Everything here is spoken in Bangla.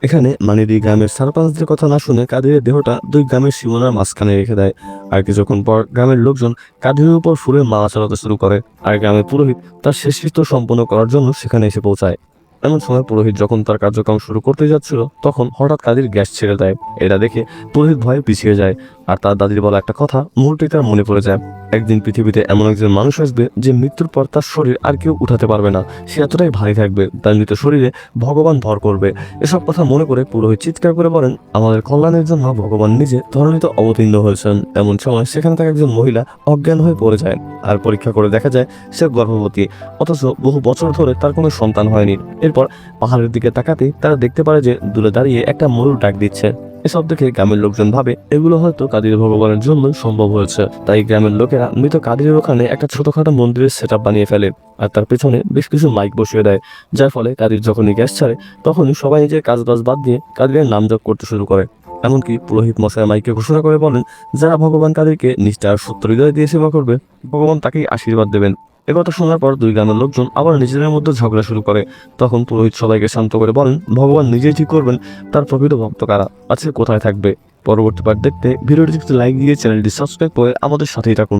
এখানে মানিদি গ্রামের সারপাঞ্চদের কথা না শুনে কাদিরের দেহটা দুই গ্রামের সীমানার মাঝখানে রেখে দেয়। আর কিছুক্ষণ পর গ্রামের লোকজন কাদিরের উপর ফুলের মালা চালাতে শুরু করে, আর গ্রামের পুরোহিত তার শেষকৃত্য সম্পন্ন করার জন্য সেখানে এসে পৌঁছায়। এমন সময় পুরোহিত যখন তার কার্যক্রম শুরু করতে যাচ্ছিল, তখন হঠাৎ কাদির গ্যাস ছেড়ে দেয়। এটা দেখে পুরোহিত ভয়ে পিছিয়ে যায়, আর তার দাদির বলা একটা কথা মুহূর্তেই তার মনে পড়ে যায়। একদিন পৃথিবীতে এমন একজন মানুষ আসবে যে মৃত্যুর পর তার শরীর আর কেউ উঠাতে পারবে না, সে এতটাই ভারী থাকবে, তার মৃত শরীরে ভগবান ভর করবে। এসব কথা মনে করে পুরোহিত চিৎকার করে বলেন, আমাদের কল্যাণের জন্য ভগবান নিজে ধরণীতে অবতীর্ণ হয়েছেন। এমন সময় সেখানে থাকা একজন মহিলা অজ্ঞান হয়ে পড়ে যায়, আর পরীক্ষা করে দেখা যায় সে গর্ভবতী, অথচ বহু বছর ধরে তার কোনো সন্তান হয়নি। এরপর পাহাড়ের দিকে তাকাতেই তারা দেখতে পারে যে দূরে দাঁড়িয়ে একটা ময়ূর ডাক দিচ্ছে। এসব দেখে গ্রামের লোকজন ভাবে এগুলো হয়তো কাদির ভগবানের জন্য সম্ভব হয়েছে। তাই গ্রামের লোকেরা মৃত কাদিরের ওখানে একটা ছোটখাটো মন্দিরের সেটআপ বানিয়ে ফেলে, আর তার পেছনে বেশ কিছু মাইক বসিয়ে দেয়, যার ফলে কাদির যখনই গ্যাস ছাড়ে তখনই সবাই নিজের কাজ বাজ বাদ দিয়ে কাদিরের নাম জপ করতে শুরু করে। এমনকি পুরোহিত মশাই মাইকে ঘোষণা করে বলেন, যারা ভগবান কাদিরকে নিষ্ঠা আর সত্য হৃদয় দিয়ে সেবা করবে, ভগবান তাকেই আশীর্বাদ দেবেন। একথা শোনার পর দুই গ্রামের লোকজন আবার নিজেদের মধ্যে ঝগড়া শুরু করে। তখন পুরোহিত সবাইকে শান্ত করে বলেন, ভগবান নিজেই ঠিক করবেন তার প্রকৃত ভক্ত কারা আছে, কোথায় থাকবে। পরবর্তী পার্ট দেখতে ভিডিওটিতে লাইক দিয়ে চ্যানেলটি সাবস্ক্রাইব করে আমাদের সাথেই থাকুন।